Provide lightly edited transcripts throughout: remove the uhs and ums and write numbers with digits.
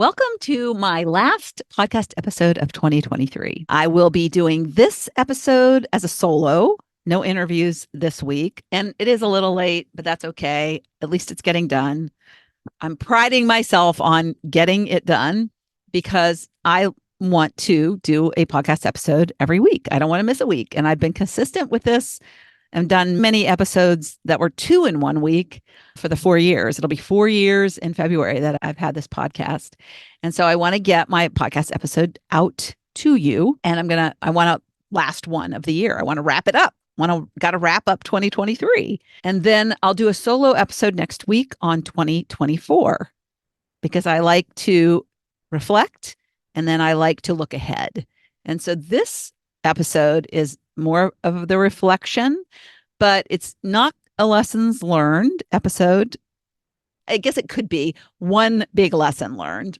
Welcome to my last podcast episode of 2023. I will be doing this episode as a solo, no interviews this week. And it is a little late, but that's okay. At least it's getting done. I'm priding myself on getting it done because I want to do a podcast episode every week. I don't want to miss a week. And I've been consistent with this and done many episodes that were 2 in 1 week for the 4 years. It'll be 4 years in February that I've had this podcast. And so I want to get my podcast episode out to you. And I want to last one of the year. I want to wrap it up. Got to wrap up 2023. And then I'll do a solo episode next week on 2024 because I like to reflect and then I like to look ahead. And so this episode is more of the reflection, but it's not a lessons learned episode. I guess it could be one big lesson learned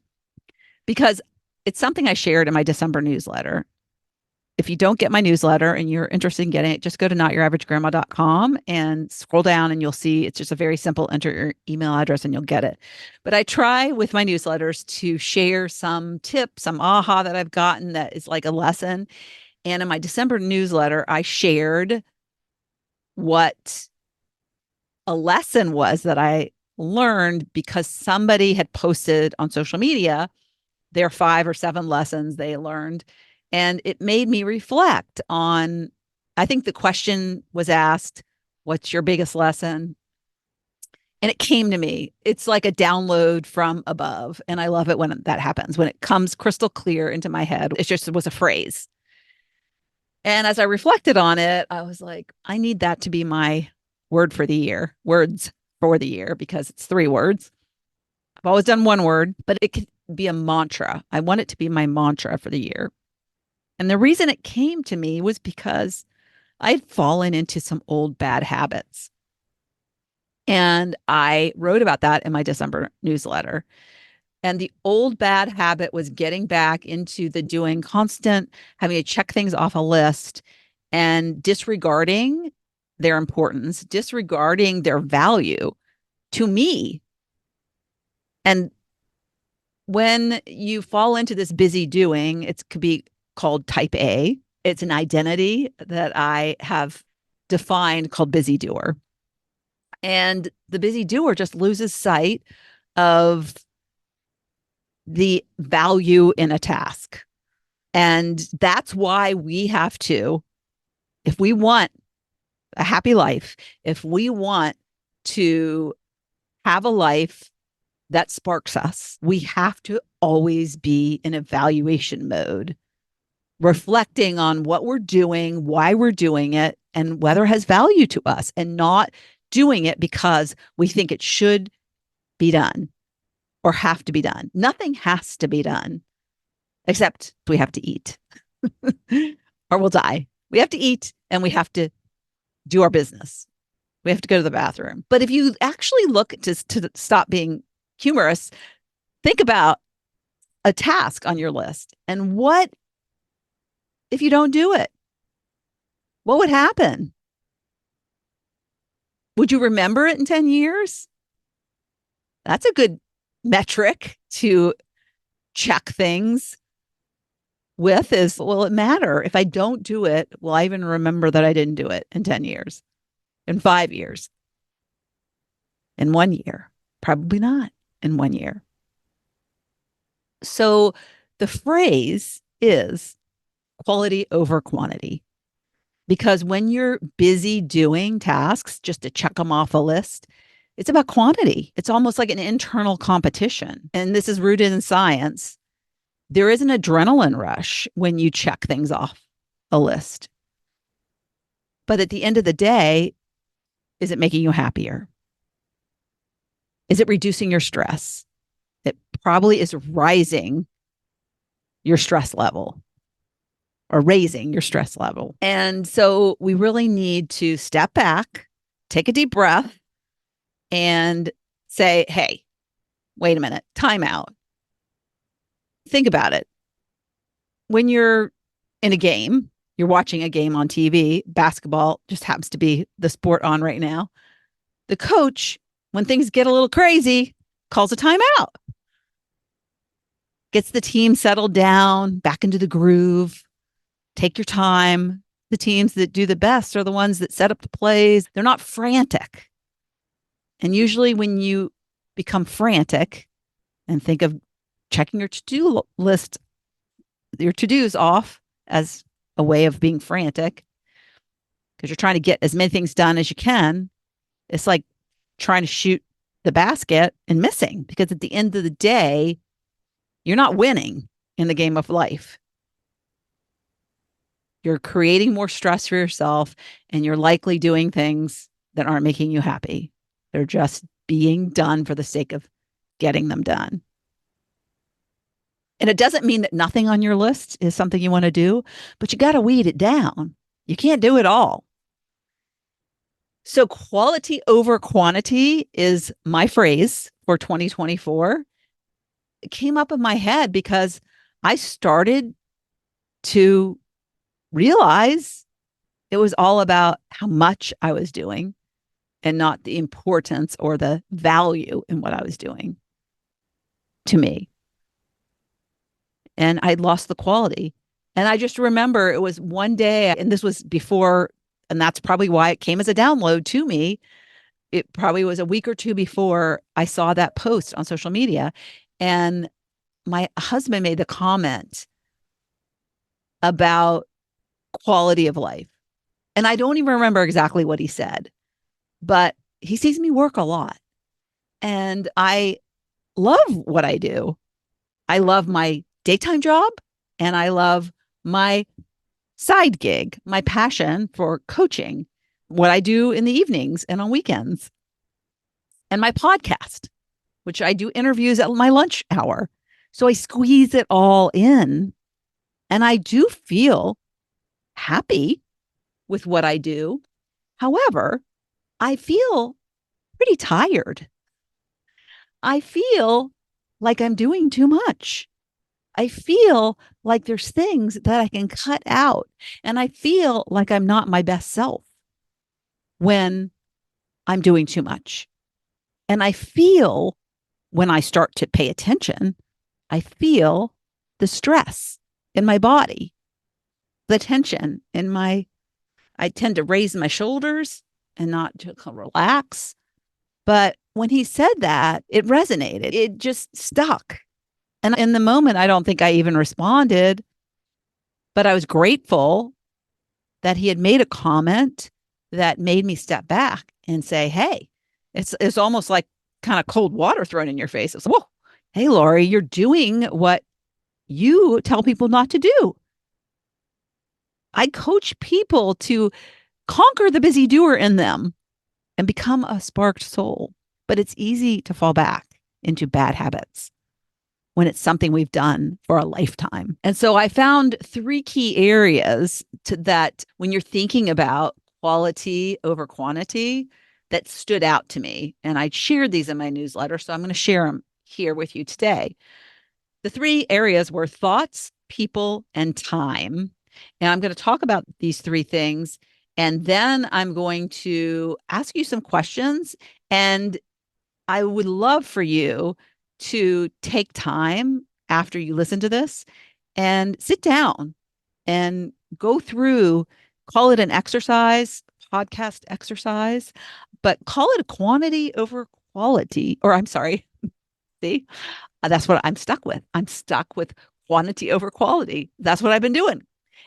because it's something I shared in my December newsletter. If you don't get my newsletter and you're interested in getting it, just go to notyouraveragegrandma.com and scroll down and you'll see it's just a very simple enter your email address and you'll get it. But I try with my newsletters to share some tips, some aha that I've gotten that is like a lesson. And in my December newsletter, I shared what a lesson was that I learned because somebody had posted on social media their 5 or 7 lessons they learned. And it made me reflect on, I think the question was asked, what's your biggest lesson? And it came to me. It's like a download from above. And I love it when that happens, when it comes crystal clear into my head. It was a phrase. And as I reflected on it, I was like, I need that to be my words for the year, because it's 3 words. I've always done 1 word, but it could be a mantra. I want it to be my mantra for the year. And the reason it came to me was because I'd fallen into some old bad habits. And I wrote about that in my December newsletter. And the old bad habit was getting back into the doing constant, having to check things off a list and disregarding their importance, disregarding their value to me. And when you fall into this busy doing, it could be called type A. It's an identity that I have defined called busy doer. And the busy doer just loses sight of the value in a task. And that's why we have to, if we want a happy life, if we want to have a life that sparks us, we have to always be in evaluation mode, reflecting on what we're doing, why we're doing it, and whether it has value to us, and not doing it because we think it should be done or have to be done. Nothing has to be done, except we have to eat or we'll die. We have to eat and we have to do our business. We have to go to the bathroom. But if you actually look to stop being humorous, think about a task on your list. And what if you don't do it? What would happen? Would you remember it in 10 years? That's a good metric to check things with is, will it matter? If I don't do it, will I even remember that I didn't do it in 10 years, in 5 years, in 1 year? Probably not in 1 year. So the phrase is quality over quantity. Because when you're busy doing tasks just to check them off a list, it's about quantity. It's almost like an internal competition. And this is rooted in science. There is an adrenaline rush when you check things off a list. But at the end of the day, is it making you happier? Is it reducing your stress? It probably is rising your stress level or raising your stress level. And so we really need to step back, take a deep breath, and say, hey, wait a minute, time out. Think about it. When you're in a game, you're watching a game on TV, basketball just happens to be the sport on right now. The coach, when things get a little crazy, calls a timeout. gets the team settled down, back into the groove. Take your time. The teams that do the best are the ones that set up the plays. They're not frantic. And usually, when you become frantic and think of checking your to-do list, your to-dos off as a way of being frantic, because you're trying to get as many things done as you can, it's like trying to shoot the basket and missing, because at the end of the day, you're not winning in the game of life. You're creating more stress for yourself, and you're likely doing things that aren't making you happy. They're just being done for the sake of getting them done. And it doesn't mean that nothing on your list is something you want to do, but you got to weed it down. You can't do it all. So, quality over quantity is my phrase for 2024. It came up in my head because I started to realize it was all about how much I was doing and not the importance or the value in what I was doing to me. And I'd lost the quality. And I just remember it was one day, and this was before, and that's probably why it came as a download to me. It probably was a week or two before I saw that post on social media. And my husband made the comment about quality of life. And I don't even remember exactly what he said, but he sees me work a lot. And I love what I do. I love my daytime job, and I love my side gig, my passion for coaching, what I do in the evenings and on weekends, and my podcast, which I do interviews at my lunch hour. So I squeeze it all in, and I do feel happy with what I do. However, I feel pretty tired. I feel like I'm doing too much. I feel like there's things that I can cut out. And I feel like I'm not my best self when I'm doing too much. And I feel, when I start to pay attention, I feel the stress in my body, the tension in I tend to raise my shoulders and not to relax. But when he said that, it resonated. It just stuck. And in the moment, I don't think I even responded, but I was grateful that he had made a comment that made me step back and say, hey, it's almost like kind of cold water thrown in your face. It's, whoa, hey, Lori, you're doing what you tell people not to do. I coach people to conquer the busy doer in them and become a sparked soul. But it's easy to fall back into bad habits when it's something we've done for a lifetime. And so I found three key areas that when you're thinking about quality over quantity that stood out to me. And I shared these in my newsletter, so I'm going to share them here with you today. The three areas were thoughts, people, and time. And I'm going to talk about these three things. And then I'm going to ask you some questions. And I would love for you to take time after you listen to this and sit down and go through, call it an exercise, podcast exercise, but call it a quantity over quality, or I'm sorry, see, that's what I'm stuck with. I'm stuck with quantity over quality. That's what I've been doing.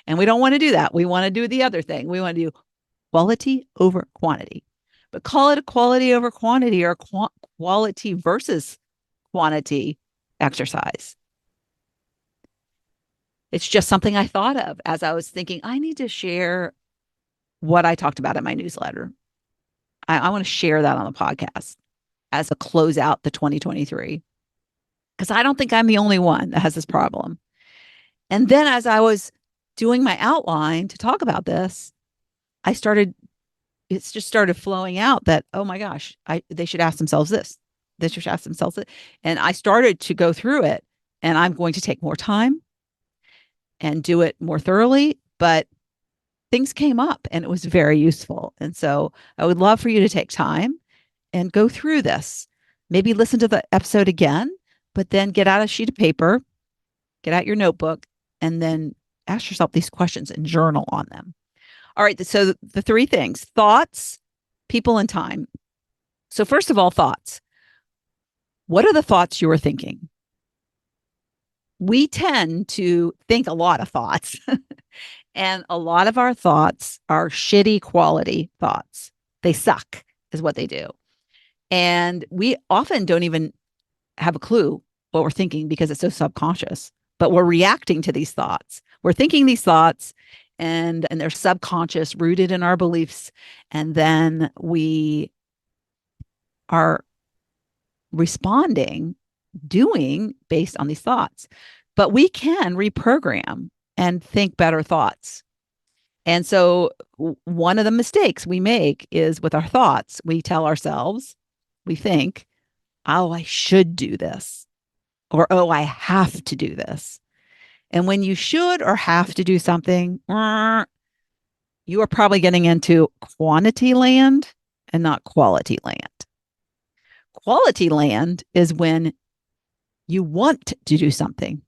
And we don't want to do that. We want to do the other thing. We want to do quality over quantity, but call it a quality over quantity or quality versus quantity exercise. It's just something I thought of as I was thinking, I need to share what I talked about in my newsletter. I want to share that on the podcast as a closeout to 2023, because I don't think I'm the only one that has this problem. And then as I was doing my outline to talk about this, it's just started flowing out that, oh my gosh, they should ask themselves this. They should ask themselves it. And I started to go through it, and I'm going to take more time and do it more thoroughly. But things came up and it was very useful. And so I would love for you to take time and go through this. Maybe listen to the episode again, but then get out a sheet of paper get out your notebook, and then ask yourself these questions and journal on them. All right. So the three things: thoughts, people, and time. So, first of all, thoughts. What are the thoughts you are thinking? We tend to think a lot of thoughts, and a lot of our thoughts are shitty quality thoughts. They suck, is what they do. And we often don't even have a clue what we're thinking because it's so subconscious, but we're reacting to these thoughts. We're thinking these thoughts and they're subconscious, rooted in our beliefs. And then we are responding, doing based on these thoughts. But we can reprogram and think better thoughts. And so, one of the mistakes we make is with our thoughts, we tell ourselves, we think, oh, I should do this, or oh, I have to do this. And when you should or have to do something, you are probably getting into quantity land and not quality land. Quality land is when you want to do something,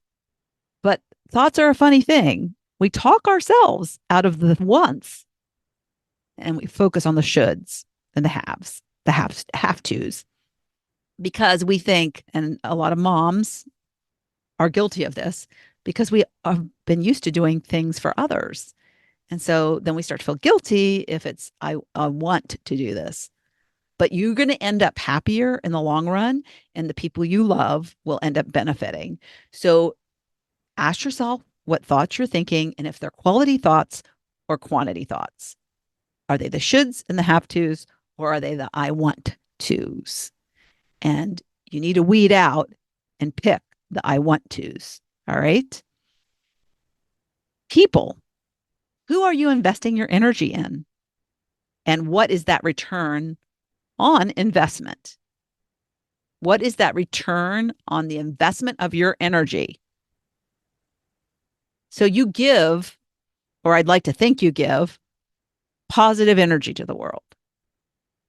but thoughts are a funny thing. We talk ourselves out of the wants and we focus on the shoulds and have tos, because we think, and a lot of moms are guilty of this, because we have been used to doing things for others. And so then we start to feel guilty if it's, I want to do this. But you're going to end up happier in the long run, and the people you love will end up benefiting. So ask yourself what thoughts you're thinking and if they're quality thoughts or quantity thoughts. Are they the shoulds and the have tos, or are they the I want tos? And you need to weed out and pick the I want tos. All right. People, who are you investing your energy in? And what is that return on investment? What is that return on the investment of your energy? So you give, or I'd like to think you give, positive energy to the world.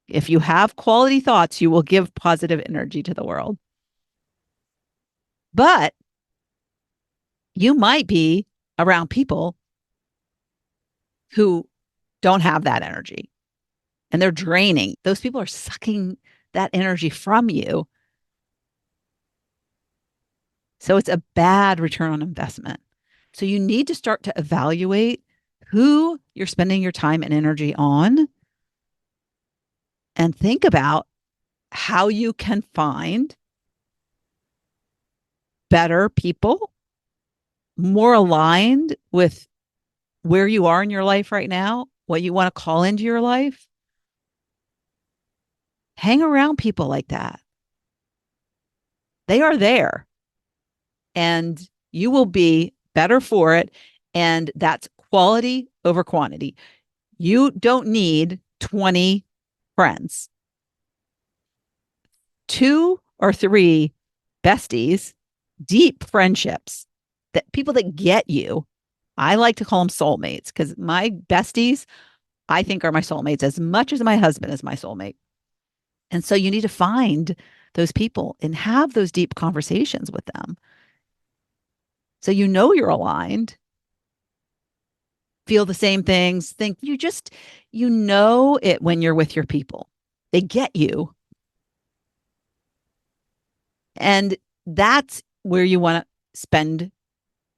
If you have quality thoughts, you will give positive energy to the world. But you might be around people who don't have that energy and they're draining. Those people are sucking that energy from you. So it's a bad return on investment. So you need to start to evaluate who you're spending your time and energy on and think about how you can find better people, more aligned with where you are in your life right now, what you want to call into your life. Hang around people like that. They are there and you will be better for it. And that's quality over quantity. You don't need 20 friends. 2 or 3 besties, deep friendships, that people that get you. I like to call them soulmates because my besties, I think, are my soulmates as much as my husband is my soulmate. And so you need to find those people and have those deep conversations with them. So you know you're aligned, feel the same things, think you know it when you're with your people. They get you. And that's where you want to spend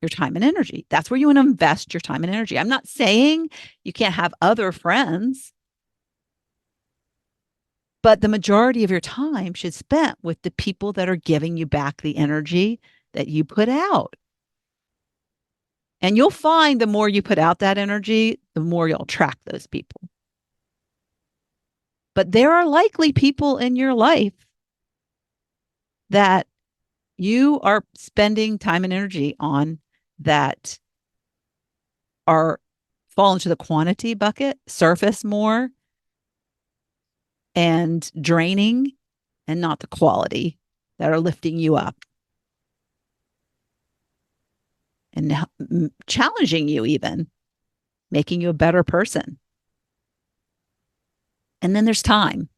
your time and energy. That's where you want to invest your time and energy. I'm not saying you can't have other friends, but the majority of your time should spent with the people that are giving you back the energy that you put out. And you'll find the more you put out that energy, the more you'll attract those people. But there are likely people in your life that you are spending time and energy on that are fall into the quantity bucket, surface more and draining, and not the quality, that are lifting you up and challenging you, even making you a better person. And then there's time.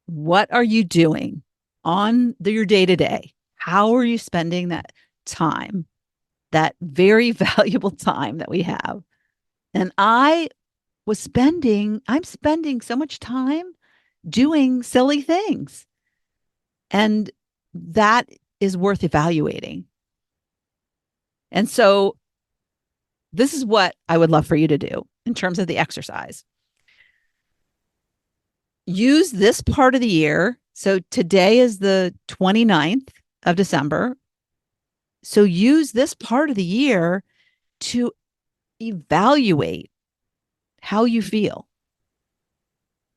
What are you doing on your day to day? How are you spending that time, that very valuable time that we have. And I'm spending so much time doing silly things. And that is worth evaluating. And so this is what I would love for you to do in terms of the exercise. Use this part of the year. So today is the 29th of December. So use this part of the year to evaluate how you feel.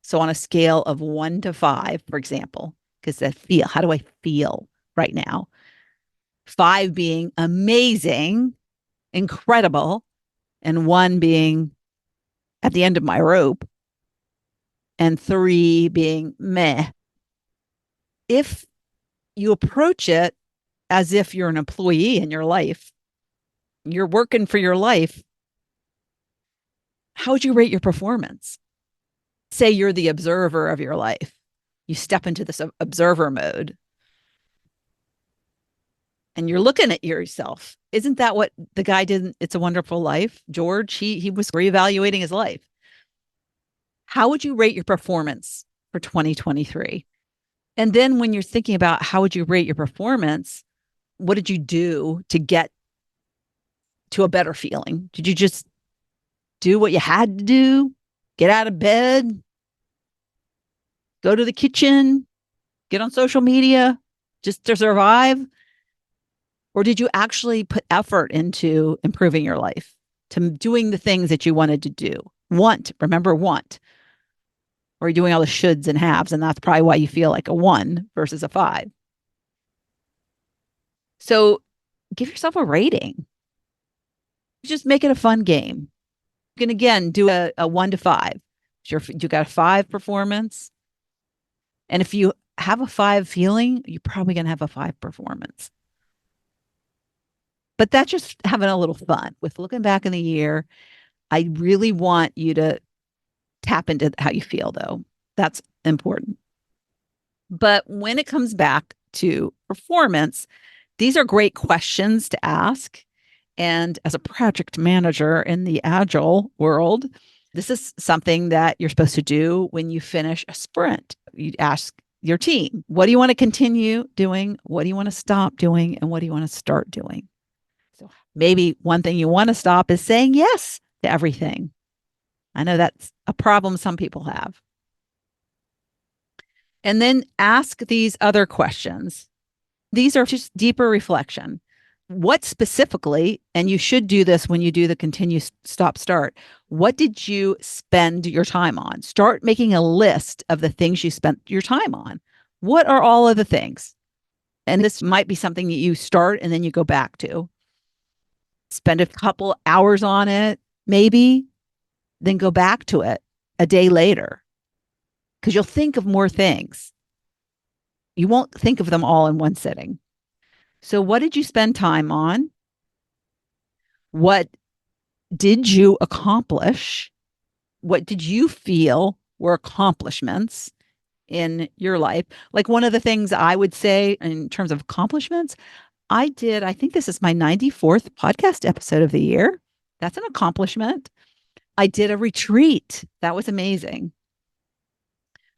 So on a scale of 1 to 5, for example, because how do I feel right now? 5 being amazing, incredible, and 1 being at the end of my rope, and 3 being meh. If you approach it as if you're an employee in your life, you're working for your life, how would you rate your performance? Say you're the observer of your life. You step into this observer mode and you're looking at yourself. Isn't that what the guy did in It's a Wonderful Life? George, he was reevaluating his life. How would you rate your performance for 2023? And then when you're thinking about how would you rate your performance, what did you do to get to a better feeling? Did you just do what you had to do? Get out of bed, go to the kitchen, get on social media just to survive? Or did you actually put effort into improving your life, to doing the things that you wanted to do? Remember, want. Or are you doing all the shoulds and haves? And that's probably why you feel like a 1 versus a 5. So give yourself a rating. Just make it a fun game. You can again do a 1 to 5. You got a 5 performance. And if you have a 5 feeling, you're probably going to have a 5 performance. But that's just having a little fun with looking back in the year. I really want you to tap into how you feel, though. That's important. But when it comes back to performance, these are great questions to ask. And as a project manager in the agile world, this is something that you're supposed to do when you finish a sprint. You ask your team, what do you want to continue doing? What do you want to stop doing? And what do you want to start doing? So maybe one thing you want to stop is saying yes to everything. I know that's a problem some people have. And then ask these other questions. These are just deeper reflection. What specifically, and you should do this when you do the continue, stop, start, what did you spend your time on? Start making a list of the things you spent your time on. What are all of the things? And this might be something that you start and then you go back to. Spend a couple hours on it, maybe, then go back to it a day later, because you'll think of more things. You won't think of them all in one sitting. So what did you spend time on? What did you accomplish? What did you feel were accomplishments in your life? Like one of the things I would say in terms of accomplishments, I think this is my 94th podcast episode of the year. That's an accomplishment. I did a retreat. That was amazing.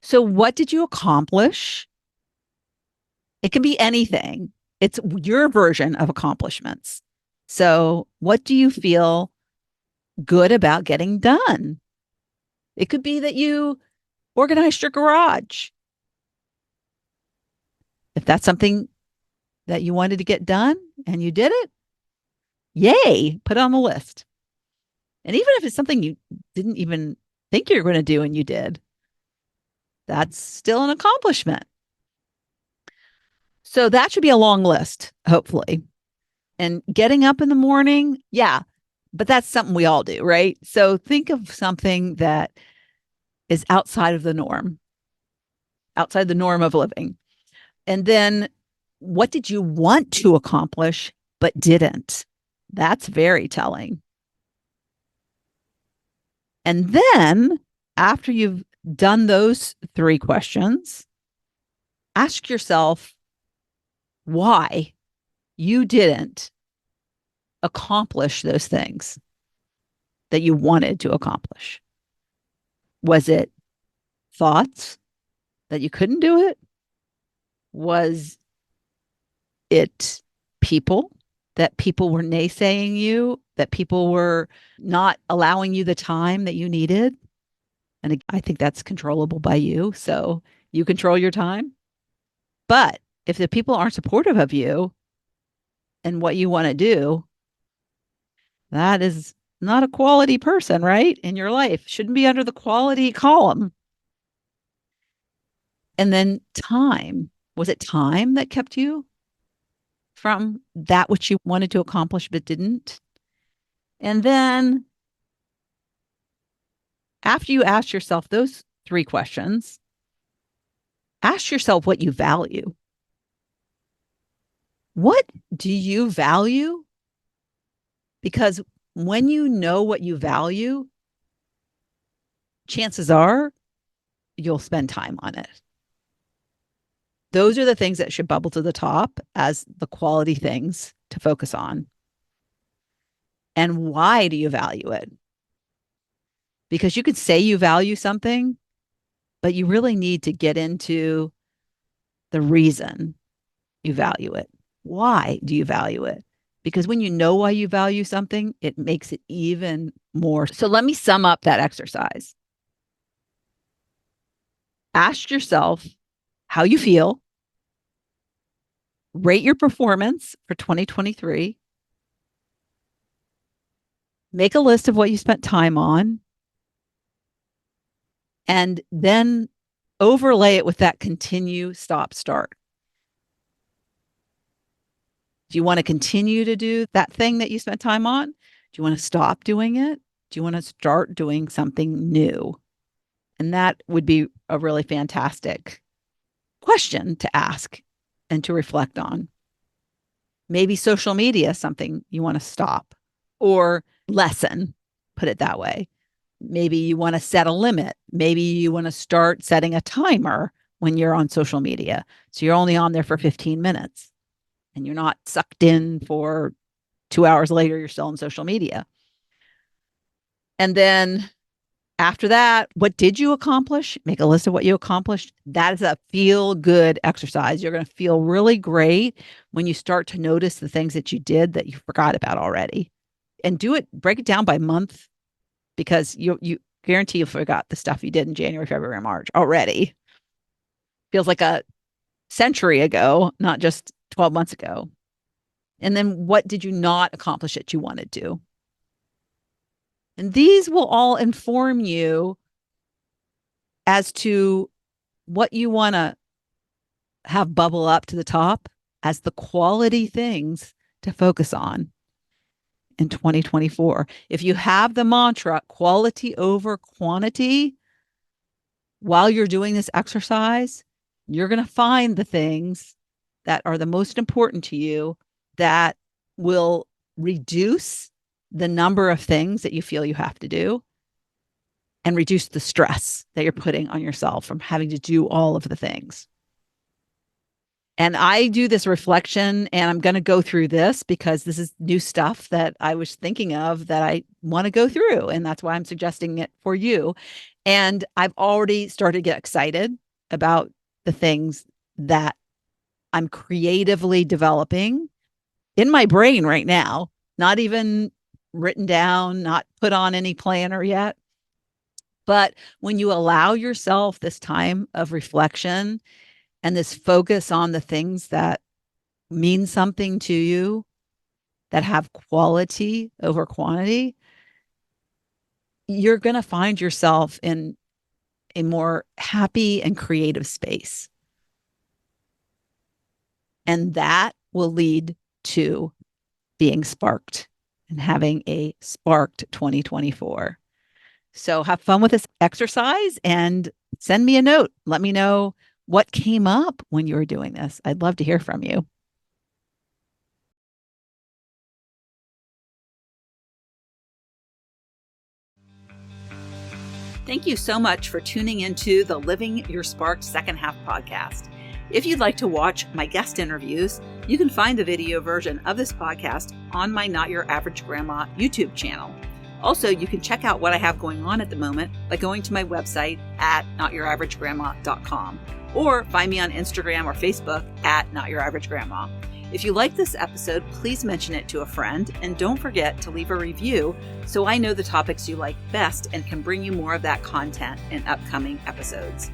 So what did you accomplish? It can be anything. It's your version of accomplishments. So what do you feel good about getting done? It could be that you organized your garage. If that's something that you wanted to get done and you did it, yay, put it on the list. And even if it's something you didn't even think you were going to do and you did, that's still an accomplishment. So that should be a long list, hopefully. And getting up in the morning, yeah, but that's something we all do, right? So think of something that is outside of the norm, outside the norm of living. And then what did you want to accomplish but didn't? That's very telling. And then after you've done those 3 questions, ask yourself why you didn't accomplish those things that you wanted to accomplish? Was it thoughts that you couldn't do it? Was it people, that people were naysaying you, that people were not allowing you the time that you needed? And I think that's controllable by you. So you control your time. But if the people aren't supportive of you and what you want to do, that is not a quality person, right? In your life. Shouldn't be under the quality column. And then time. Was it time that kept you from that which you wanted to accomplish but didn't? And then after you ask yourself those three questions, ask yourself what you value. What do you value? Because when you know what you value, chances are you'll spend time on it. Those are the things that should bubble to the top as the quality things to focus on. And why do you value it? Because you could say you value something, but you really need to get into the reason you value it. Why do you value it? Because when you know why you value something, it makes it even more. So let me sum up that exercise. Ask yourself how you feel, rate your performance for 2023, make a list of what you spent time on, and then overlay it with that continue, stop, start. Do you want to continue to do that thing that you spent time on? Do you want to stop doing it? Do you want to start doing something new? And that would be a really fantastic question to ask and to reflect on. Maybe social media is something you want to stop or lessen, put it that way. Maybe you want to set a limit. Maybe you want to start setting a timer when you're on social media. So you're only on there for 15 minutes and you're not sucked in for 2 hours later, you're still on social media. And then after that, what did you accomplish? Make a list of what you accomplished. That is a feel good exercise. You're going to feel really great when you start to notice the things that you did that you forgot about already. And do it, break it down by month, because you guarantee you forgot the stuff you did in January, February, March already. Feels like a century ago, not just 12 months ago. And then what did you not accomplish that you wanted to? And these will all inform you as to what you want to have bubble up to the top as the quality things to focus on in 2024. If you have the mantra quality over quantity while you're doing this exercise, you're going to find the things that are the most important to you that will reduce the number of things that you feel you have to do and reduce the stress that you're putting on yourself from having to do all of the things. And I do this reflection, and I'm going to go through this because this is new stuff that I was thinking of that I want to go through. And that's why I'm suggesting it for you. And I've already started to get excited about the things that I'm creatively developing in my brain right now, not even written down, not put on any planner yet. But when you allow yourself this time of reflection and this focus on the things that mean something to you, that have quality over quantity, you're going to find yourself in a more happy and creative space. And that will lead to being sparked and having a sparked 2024. So have fun with this exercise and send me a note. Let me know what came up when you were doing this. I'd love to hear from you. Thank you so much for tuning into the Living Your Spark Second Half podcast. If you'd like to watch my guest interviews, you can find the video version of this podcast on my Not Your Average Grandma YouTube channel. Also, you can check out what I have going on at the moment by going to my website at notyouraveragegrandma.com or find me on Instagram or Facebook at notyouraveragegrandma. If you like this episode, please mention it to a friend and don't forget to leave a review so I know the topics you like best and can bring you more of that content in upcoming episodes.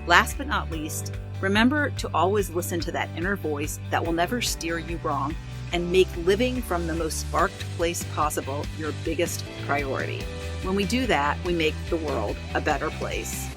Last but not least, remember to always listen to that inner voice that will never steer you wrong and make living from the most sparked place possible your biggest priority. When we do that, we make the world a better place.